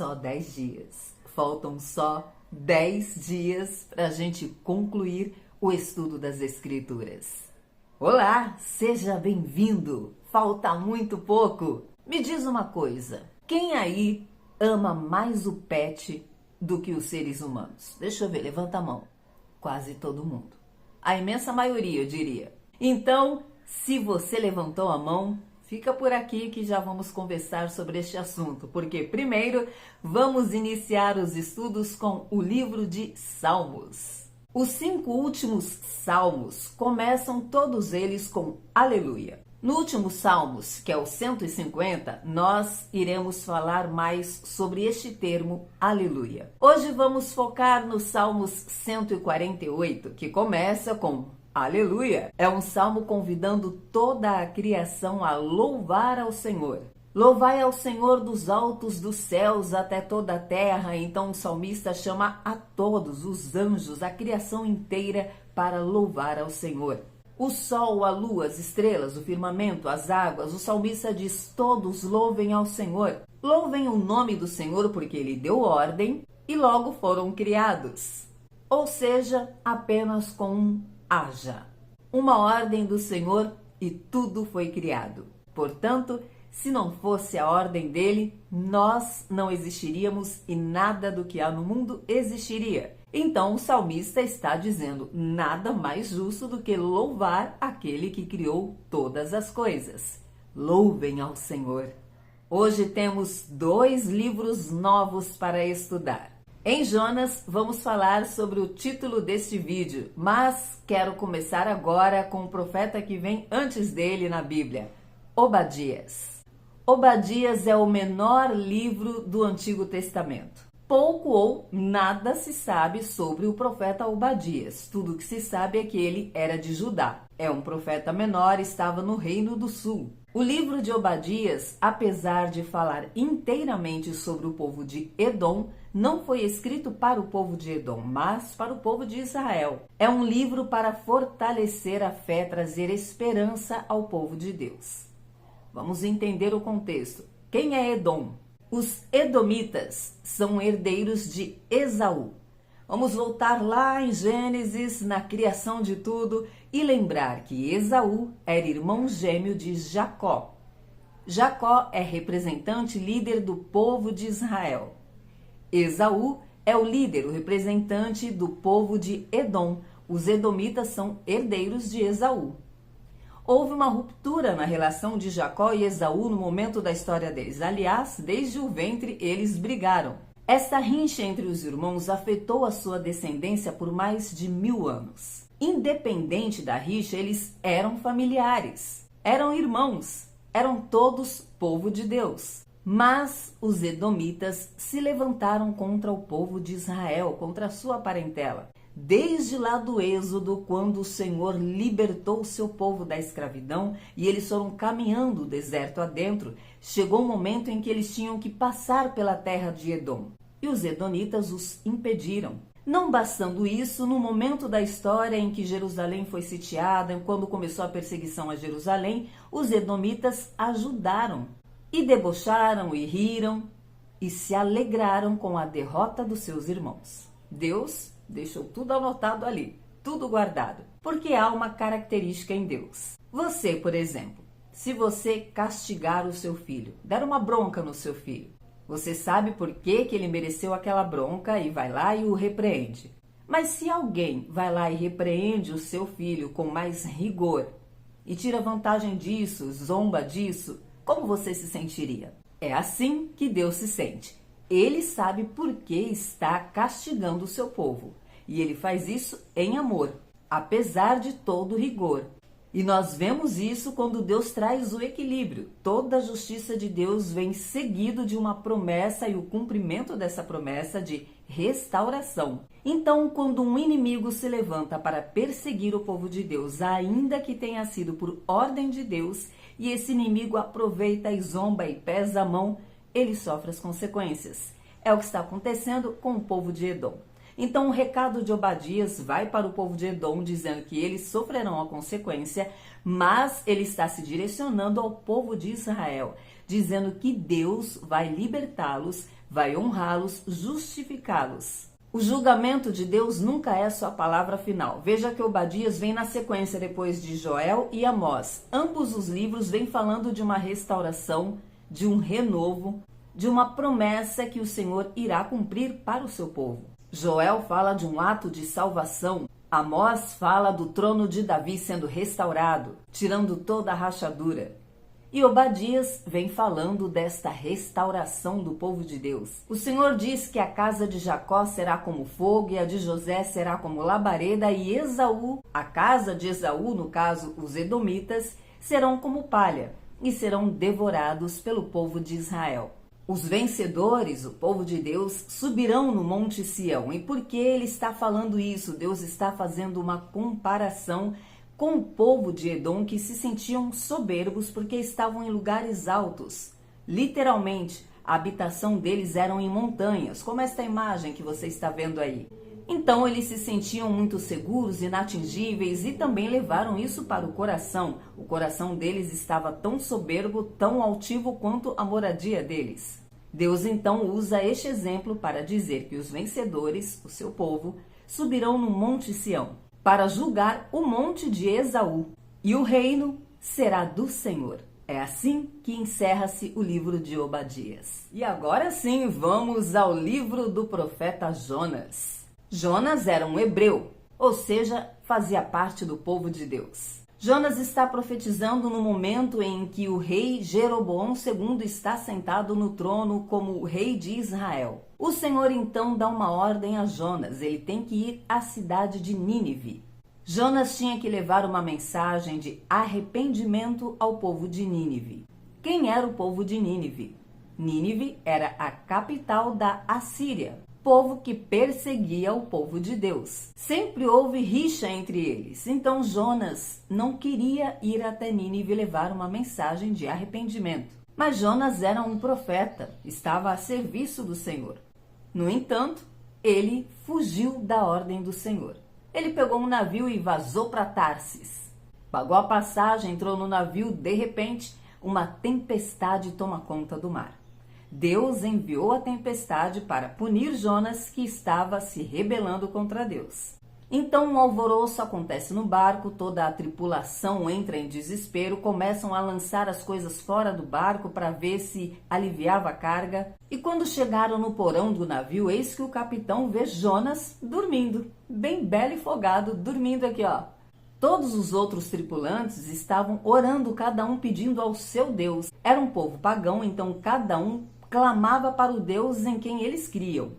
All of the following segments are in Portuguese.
Só 10 dias. Faltam só 10 dias para a gente concluir o estudo das Escrituras. Olá, seja bem-vindo. Falta muito pouco. Me diz uma coisa, quem aí ama mais o pet do que os seres humanos? Deixa eu ver, levanta a mão. Quase todo mundo. A imensa maioria, eu diria. Então, se você levantou a mão, fica por aqui que já vamos conversar sobre este assunto, porque primeiro vamos iniciar os estudos com o livro de Salmos. Os 5 últimos salmos começam todos eles com aleluia. No último Salmos, que é o 150, nós iremos falar mais sobre este termo aleluia. Hoje vamos focar no Salmos 148, que começa com aleluia. É um salmo convidando toda a criação a louvar ao Senhor. Louvai ao Senhor dos altos dos céus até toda a terra. Então o salmista chama a todos os anjos, a criação inteira, para louvar ao Senhor. O sol, a lua, as estrelas, o firmamento, as águas, o salmista diz: todos louvem ao Senhor. Louvem o nome do Senhor porque Ele deu ordem e logo foram criados. Ou seja, apenas com um haja. Uma ordem do Senhor e tudo foi criado. Portanto, se não fosse a ordem dele, nós não existiríamos e nada do que há no mundo existiria. Então o salmista está dizendo nada mais justo do que louvar aquele que criou todas as coisas. Louvem ao Senhor. Hoje temos 2 livros novos para estudar. Em Jonas, vamos falar sobre o título deste vídeo, mas quero começar agora com o profeta que vem antes dele na Bíblia, Obadias. Obadias é o menor livro do Antigo Testamento. Pouco ou nada se sabe sobre o profeta Obadias. Tudo que se sabe é que ele era de Judá. É um profeta menor, estava no Reino do Sul. O livro de Obadias, apesar de falar inteiramente sobre o povo de Edom, não foi escrito para o povo de Edom, mas para o povo de Israel. É um livro para fortalecer a fé, trazer esperança ao povo de Deus. Vamos entender o contexto. Quem é Edom? Os edomitas são herdeiros de Esaú. Vamos voltar lá em Gênesis, na criação de tudo, e lembrar que Esaú era irmão gêmeo de Jacó. Jacó é representante líder do povo de Israel. Esaú é o líder, o representante do povo de Edom. Os edomitas são herdeiros de Esaú. Houve uma ruptura na relação de Jacó e Esaú no momento da história deles. Aliás, desde o ventre eles brigaram. Essa rincha entre os irmãos afetou a sua descendência por mais de 1000 anos. Independente da rixa, eles eram familiares, eram irmãos, eram todos povo de Deus. Mas os edomitas se levantaram contra o povo de Israel, contra a sua parentela. Desde lá do Êxodo, quando o Senhor libertou o seu povo da escravidão e eles foram caminhando o deserto adentro, chegou um momento em que eles tinham que passar pela terra de Edom. E os edomitas os impediram. Não bastando isso, no momento da história em que Jerusalém foi sitiada, quando começou a perseguição a Jerusalém, os edomitas ajudaram. E debocharam e riram e se alegraram com a derrota dos seus irmãos. Deus deixou tudo anotado ali, tudo guardado, porque há uma característica em Deus. Você, por exemplo, se você castigar o seu filho, dar uma bronca no seu filho, você sabe por que ele mereceu aquela bronca e vai lá e o repreende. Mas se alguém vai lá e repreende o seu filho com mais rigor e tira vantagem disso, zomba disso, como você se sentiria? É assim que Deus se sente. Ele sabe por que está castigando o seu povo. E ele faz isso em amor, apesar de todo rigor. E nós vemos isso quando Deus traz o equilíbrio. Toda a justiça de Deus vem seguido de uma promessa e o cumprimento dessa promessa de restauração. Então, quando um inimigo se levanta para perseguir o povo de Deus, ainda que tenha sido por ordem de Deus, e esse inimigo aproveita e zomba e pesa a mão, ele sofre as consequências. É o que está acontecendo com o povo de Edom. Então o recado de Obadias vai para o povo de Edom, dizendo que eles sofrerão a consequência, mas ele está se direcionando ao povo de Israel, dizendo que Deus vai libertá-los, vai honrá-los, justificá-los. O julgamento de Deus nunca é sua palavra final. Veja que Obadias vem na sequência depois de Joel e Amós. Ambos os livros vêm falando de uma restauração, de um renovo, de uma promessa que o Senhor irá cumprir para o seu povo. Joel fala de um ato de salvação. Amós fala do trono de Davi sendo restaurado, tirando toda a rachadura. E Obadias vem falando desta restauração do povo de Deus. O Senhor diz que a casa de Jacó será como fogo e a de José será como labareda, e Esaú, a casa de Esaú, no caso os edomitas, serão como palha e serão devorados pelo povo de Israel. Os vencedores, o povo de Deus, subirão no Monte Sião. E por que ele está falando isso? Deus está fazendo uma comparação com o povo de Edom, que se sentiam soberbos porque estavam em lugares altos. Literalmente, a habitação deles eram em montanhas, como esta imagem que você está vendo aí. Então eles se sentiam muito seguros, inatingíveis, e também levaram isso para o coração. O coração deles estava tão soberbo, tão altivo quanto a moradia deles. Deus então usa este exemplo para dizer que os vencedores, o seu povo, subirão no Monte Sião para julgar o monte de Esaú, e o reino será do Senhor. É assim que encerra-se o livro de Obadias. E agora sim, vamos ao livro do profeta Jonas. Jonas era um hebreu, ou seja, fazia parte do povo de Deus. Jonas está profetizando no momento em que o rei Jeroboão II está sentado no trono como o rei de Israel. O Senhor então dá uma ordem a Jonas, ele tem que ir à cidade de Nínive. Jonas tinha que levar uma mensagem de arrependimento ao povo de Nínive. Quem era o povo de Nínive? Nínive era a capital da Assíria, povo que perseguia o povo de Deus. Sempre houve rixa entre eles, então Jonas não queria ir até Nínive levar uma mensagem de arrependimento. Mas Jonas era um profeta, estava a serviço do Senhor. No entanto, ele fugiu da ordem do Senhor. Ele pegou um navio e vazou para Tarsis. Pagou a passagem, entrou no navio, de repente, uma tempestade toma conta do mar. Deus enviou a tempestade para punir Jonas, que estava se rebelando contra Deus. Então um alvoroço acontece no barco, toda a tripulação entra em desespero, começam a lançar as coisas fora do barco para ver se aliviava a carga. E quando chegaram no porão do navio, eis que o capitão vê Jonas dormindo, bem belo e folgado, dormindo aqui, ó. Todos os outros tripulantes estavam orando, cada um pedindo ao seu Deus. Era um povo pagão, então cada um clamava para o Deus em quem eles criam.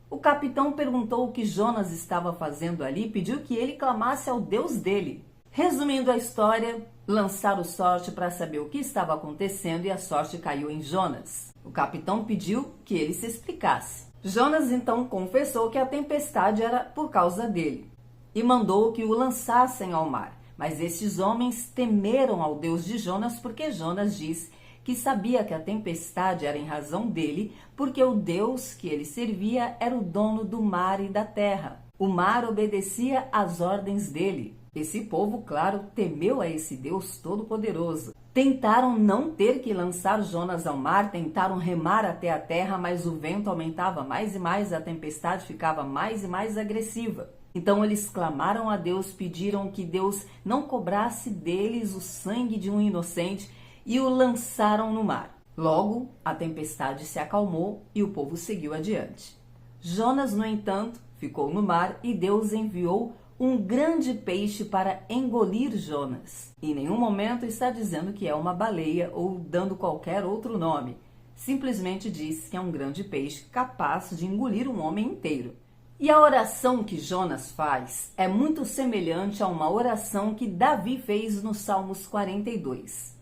O capitão perguntou o que Jonas estava fazendo ali e pediu que ele clamasse ao Deus dele. Resumindo a história, lançaram sorte para saber o que estava acontecendo e a sorte caiu em Jonas. O capitão pediu que ele se explicasse. Jonas então confessou que a tempestade era por causa dele e mandou que o lançassem ao mar. Mas esses homens temeram ao Deus de Jonas, porque Jonas disse que sabia que a tempestade era em razão dele, porque o Deus que ele servia era o dono do mar e da terra. O mar obedecia às ordens dele. Esse povo, claro, temeu a esse Deus todo-poderoso. Tentaram não ter que lançar Jonas ao mar, tentaram remar até a terra, mas o vento aumentava mais e mais, a tempestade ficava mais e mais agressiva. Então eles clamaram a Deus, pediram que Deus não cobrasse deles o sangue de um inocente, e o lançaram no mar. Logo, a tempestade se acalmou e o povo seguiu adiante. Jonas, no entanto, ficou no mar e Deus enviou um grande peixe para engolir Jonas. Em nenhum momento está dizendo que é uma baleia ou dando qualquer outro nome. Simplesmente diz que é um grande peixe capaz de engolir um homem inteiro. E a oração que Jonas faz é muito semelhante a uma oração que Davi fez no Salmos 42.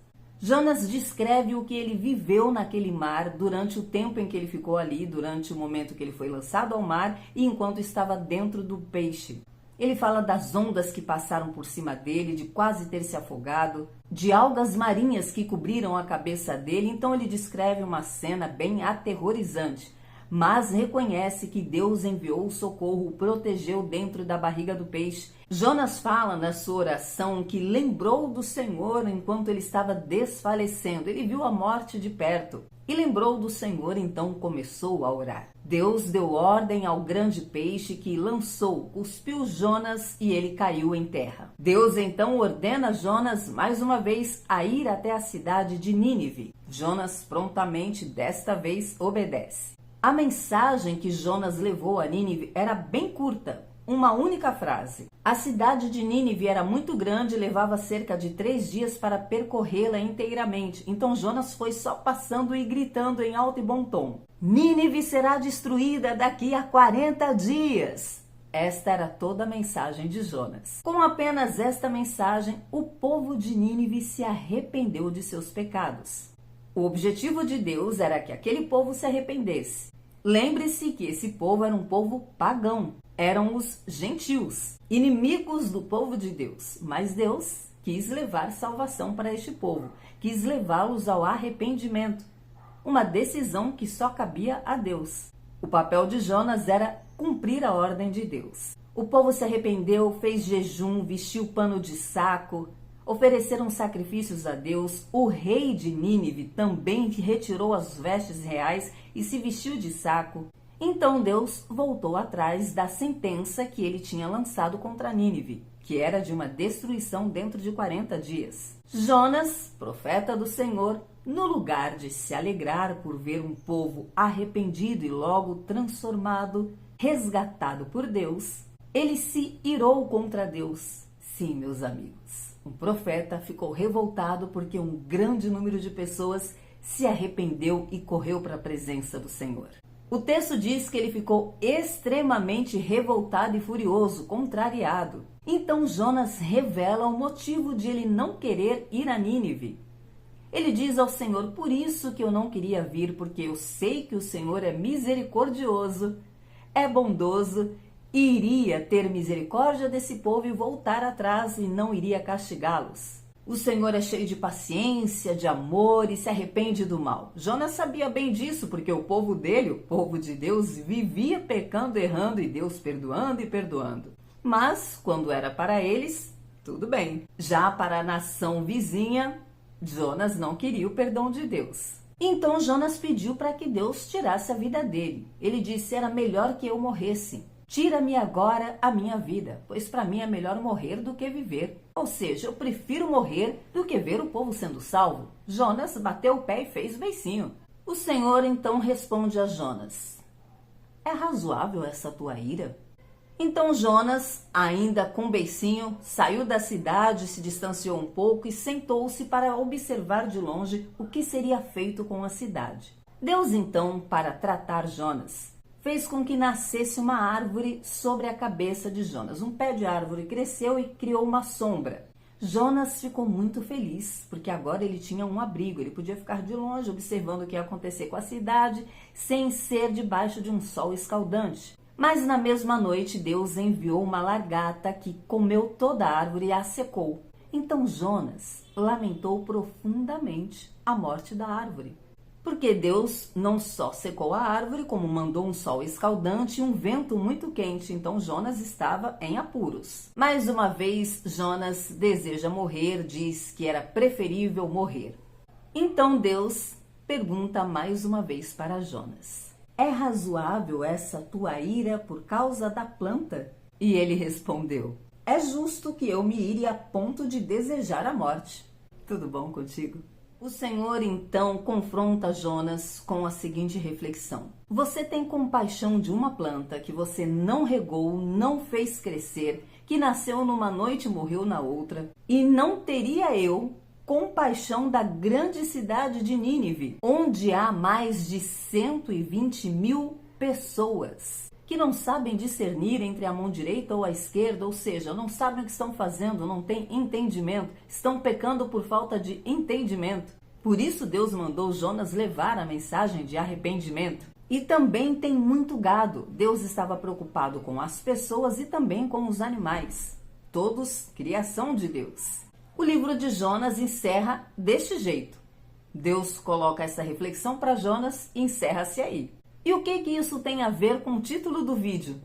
Jonas descreve o que ele viveu naquele mar durante o tempo em que ele ficou ali, durante o momento que ele foi lançado ao mar e enquanto estava dentro do peixe. Ele fala das ondas que passaram por cima dele, de quase ter se afogado, de algas marinhas que cobriram a cabeça dele. Então ele descreve uma cena bem aterrorizante. mas reconhece que Deus enviou o socorro, o protegeu dentro da barriga do peixe. Jonas fala na sua oração que lembrou do Senhor enquanto ele estava desfalecendo. Ele viu a morte de perto e lembrou do Senhor, então começou a orar. Deus deu ordem ao grande peixe que lançou, cuspiu Jonas e ele caiu em terra. Deus então ordena a Jonas mais uma vez a ir até a cidade de Nínive. Jonas prontamente, desta vez, obedece. A mensagem que Jonas levou a Nínive era bem curta, uma única frase. A cidade de Nínive era muito grande e levava cerca de 3 dias para percorrê-la inteiramente. Então Jonas foi só passando e gritando em alto e bom tom: Nínive será destruída daqui a 40 dias. Esta era toda a mensagem de Jonas. Com apenas esta mensagem, o povo de Nínive se arrependeu de seus pecados. O objetivo de Deus era que aquele povo se arrependesse. Lembre-se que esse povo era um povo pagão. Eram os gentios, inimigos do povo de Deus. Mas Deus quis levar salvação para este povo, quis levá-los ao arrependimento. Uma decisão que só cabia a Deus. O papel de Jonas era cumprir a ordem de Deus. O povo se arrependeu, fez jejum, vestiu pano de saco, ofereceram sacrifícios a Deus. O rei de Nínive também retirou as vestes reais e se vestiu de saco. Então Deus voltou atrás da sentença que ele tinha lançado contra Nínive, que era de uma destruição dentro de 40 dias. Jonas, profeta do Senhor, no lugar de se alegrar por ver um povo arrependido e logo transformado, resgatado por Deus, ele se irou contra Deus. Sim, meus amigos, um profeta ficou revoltado porque um grande número de pessoas se arrependeu e correu para a presença do Senhor. O texto diz que ele ficou extremamente revoltado e furioso, contrariado. Então Jonas revela o motivo de ele não querer ir a Nínive. Ele diz ao Senhor: por isso que eu não queria vir, porque eu sei que o Senhor é misericordioso, é bondoso e iria ter misericórdia desse povo e voltar atrás e não iria castigá-los. O Senhor é cheio de paciência, de amor e se arrepende do mal. Jonas sabia bem disso, porque o povo dele, o povo de Deus, vivia pecando, errando e Deus perdoando e perdoando. Mas, quando era para eles, tudo bem. Já para a nação vizinha, Jonas não queria o perdão de Deus. Então Jonas pediu para que Deus tirasse a vida dele. Ele disse: era melhor que eu morresse. Tira-me agora a minha vida, pois para mim é melhor morrer do que viver. Ou seja, eu prefiro morrer do que ver o povo sendo salvo. Jonas bateu o pé e fez beicinho. O Senhor então responde a Jonas: é razoável essa tua ira? Então Jonas, ainda com beicinho, saiu da cidade, se distanciou um pouco e sentou-se para observar de longe o que seria feito com a cidade. Deus então, para tratar Jonas, fez com que nascesse uma árvore sobre a cabeça de Jonas. Um pé de árvore cresceu e criou uma sombra. Jonas ficou muito feliz, porque agora ele tinha um abrigo. Ele podia ficar de longe, observando o que ia acontecer com a cidade, sem ser debaixo de um sol escaldante. Mas na mesma noite, Deus enviou uma lagarta que comeu toda a árvore e a secou. Então Jonas lamentou profundamente a morte da árvore. Porque Deus não só secou a árvore, como mandou um sol escaldante e um vento muito quente. Então Jonas estava em apuros. Mais uma vez, Jonas deseja morrer, diz que era preferível morrer. Então Deus pergunta mais uma vez para Jonas: é razoável essa tua ira por causa da planta? E ele respondeu: é justo que eu me ire a ponto de desejar a morte. Tudo bom contigo? O Senhor então confronta Jonas com a seguinte reflexão: você tem compaixão de uma planta que você não regou, não fez crescer, que nasceu numa noite e morreu na outra, e não teria eu compaixão da grande cidade de Nínive, onde há mais de 120.000 pessoas que não sabem discernir entre a mão direita ou a esquerda, ou seja, não sabem o que estão fazendo, não têm entendimento, estão pecando por falta de entendimento. Por isso Deus mandou Jonas levar a mensagem de arrependimento. E também tem muito gado. Deus estava preocupado com as pessoas e também com os animais. Todos criação de Deus. O livro de Jonas encerra deste jeito. Deus coloca essa reflexão para Jonas e encerra-se aí. E o que isso tem a ver com o título do vídeo?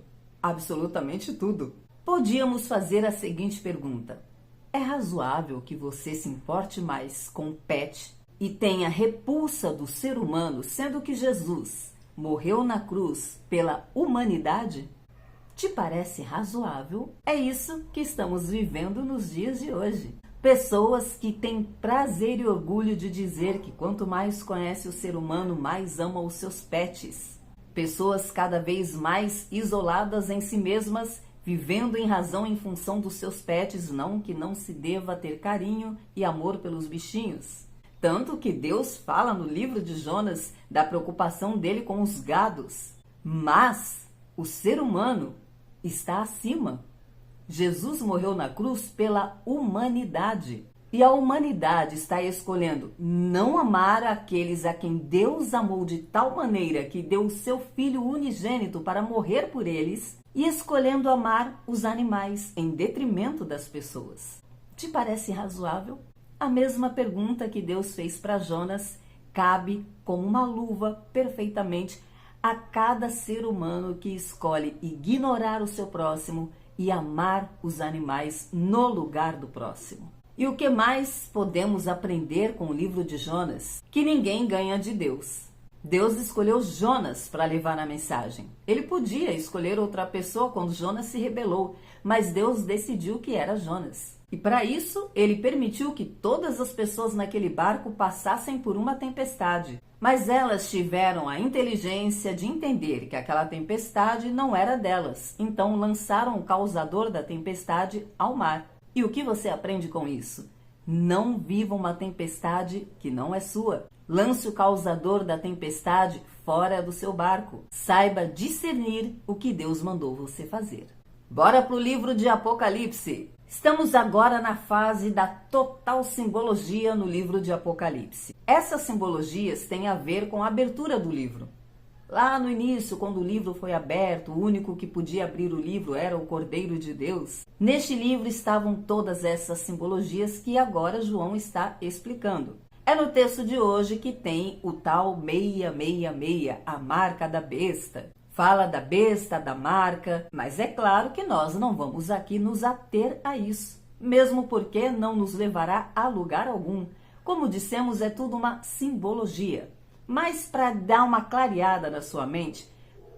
Absolutamente tudo. Podíamos fazer a seguinte pergunta: é razoável que você se importe mais com o pet e tenha repulsa do ser humano, sendo que Jesus morreu na cruz pela humanidade? Te parece razoável? É isso que estamos vivendo nos dias de hoje. Pessoas que têm prazer e orgulho de dizer que quanto mais conhece o ser humano, mais ama os seus pets. Pessoas cada vez mais isoladas em si mesmas, vivendo em razão em função dos seus pets, não que não se deva ter carinho e amor pelos bichinhos. Tanto que Deus fala no livro de Jonas da preocupação dele com os gados. Mas o ser humano está acima. Jesus morreu na cruz pela humanidade. E a humanidade está escolhendo não amar aqueles a quem Deus amou de tal maneira que deu o seu Filho unigênito para morrer por eles, e escolhendo amar os animais em detrimento das pessoas. Te parece razoável? A mesma pergunta que Deus fez para Jonas cabe como uma luva perfeitamente a cada ser humano que escolhe ignorar o seu próximo e amar os animais no lugar do próximo. E o que mais podemos aprender com o livro de Jonas? Que ninguém ganha de Deus. Deus escolheu Jonas para levar a mensagem. Ele podia escolher outra pessoa quando Jonas se rebelou, mas Deus decidiu que era Jonas. E para isso, ele permitiu que todas as pessoas naquele barco passassem por uma tempestade. Mas elas tiveram a inteligência de entender que aquela tempestade não era delas. Então lançaram o causador da tempestade ao mar. E o que você aprende com isso? Não viva uma tempestade que não é sua. Lance o causador da tempestade fora do seu barco. Saiba discernir o que Deus mandou você fazer. Bora pro livro de Apocalipse. Estamos agora na fase da total simbologia no livro de Apocalipse. Essas simbologias têm a ver com a abertura do livro. Lá no início, quando o livro foi aberto, o único que podia abrir o livro era o Cordeiro de Deus. Neste livro estavam todas essas simbologias que agora João está explicando. É no texto de hoje que tem o tal 666, a marca da besta. Fala da besta, da marca, mas é claro que nós não vamos aqui nos ater a isso, mesmo porque não nos levará a lugar algum. Como dissemos, é tudo uma simbologia. Mas para dar uma clareada na sua mente,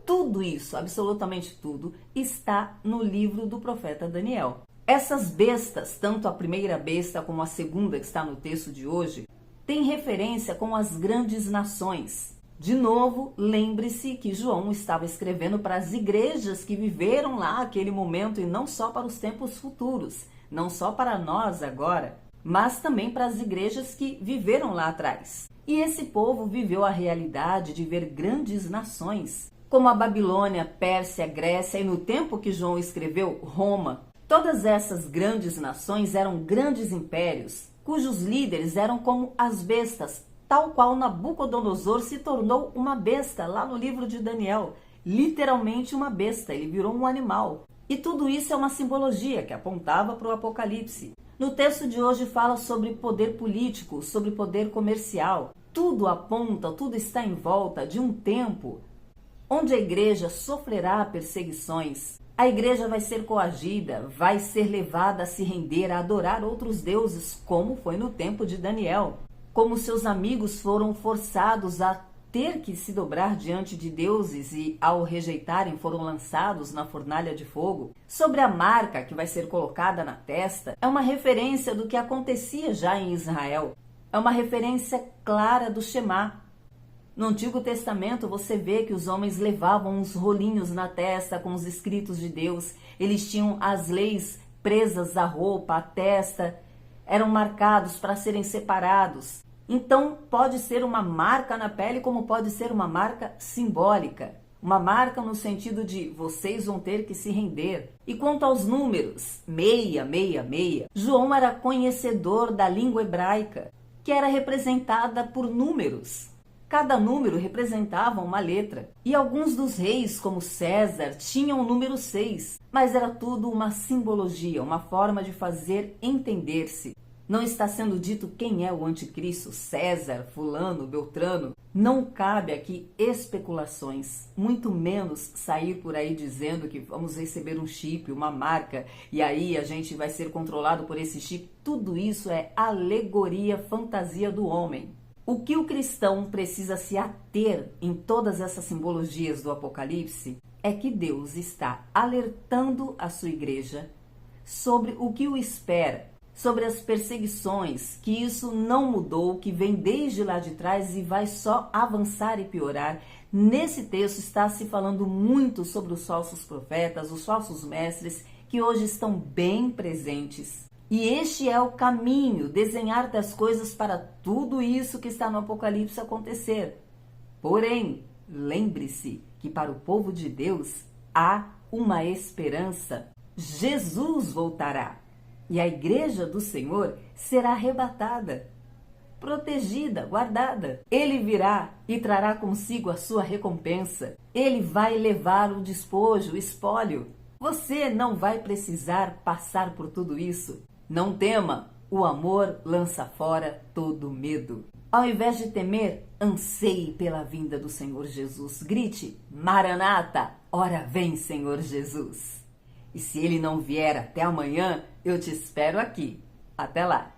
tudo isso, absolutamente tudo, está no livro do profeta Daniel. Essas bestas, tanto a primeira besta como a segunda que está no texto de hoje, têm referência com as grandes nações. De novo, lembre-se que João estava escrevendo para as igrejas que viveram lá aquele momento e não só para os tempos futuros, não só para nós agora, mas também para as igrejas que viveram lá atrás. E esse povo viveu a realidade de ver grandes nações, como a Babilônia, Pérsia, Grécia e no tempo que João escreveu, Roma. Todas essas grandes nações eram grandes impérios, cujos líderes eram como as bestas, tal qual Nabucodonosor se tornou uma besta lá no livro de Daniel. Literalmente uma besta, ele virou um animal. E tudo isso é uma simbologia que apontava para o Apocalipse. No texto de hoje fala sobre poder político, sobre poder comercial. Tudo aponta, tudo está em volta de um tempo onde a igreja sofrerá perseguições. A igreja vai ser coagida, vai ser levada a se render, a adorar outros deuses, como foi no tempo de Daniel. Como seus amigos foram forçados a ter que se dobrar diante de deuses e, ao rejeitarem, foram lançados na fornalha de fogo. Sobre a marca que vai ser colocada na testa, é uma referência do que acontecia já em Israel. É uma referência clara do Shema. No Antigo Testamento você vê que os homens levavam uns rolinhos na testa com os escritos de Deus. Eles tinham as leis presas à roupa, à testa, eram marcados para serem separados. Então pode ser uma marca na pele como pode ser uma marca simbólica. Uma marca no sentido de vocês vão ter que se render. E quanto aos números, 666, João era conhecedor da língua hebraica, que era representada por números. Cada número representava uma letra. E alguns dos reis, como César, tinham o número 6. Mas era tudo uma simbologia, uma forma de fazer entender-se. Não está sendo dito quem é o anticristo, César, fulano, Beltrano. Não cabe aqui especulações, muito menos sair por aí dizendo que vamos receber um chip, uma marca, e aí a gente vai ser controlado por esse chip. Tudo isso é alegoria, fantasia do homem. O que o cristão precisa se ater em todas essas simbologias do Apocalipse é que Deus está alertando a sua igreja sobre o que o espera, sobre as perseguições, que isso não mudou, que vem desde lá de trás e vai só avançar e piorar. Nesse texto está se falando muito sobre os falsos profetas, os falsos mestres, que hoje estão bem presentes. E este é o caminho, desenhar das coisas para tudo isso que está no Apocalipse acontecer. Porém, lembre-se que para o povo de Deus há uma esperança. Jesus voltará e a igreja do Senhor será arrebatada, protegida, guardada. Ele virá e trará consigo a sua recompensa. Ele vai levar o despojo, o espólio. Você não vai precisar passar por tudo isso. Não tema, o amor lança fora todo medo. Ao invés de temer, anseie pela vinda do Senhor Jesus. Grite, Maranata, ora vem, Senhor Jesus. E se ele não vier até amanhã, eu te espero aqui. Até lá!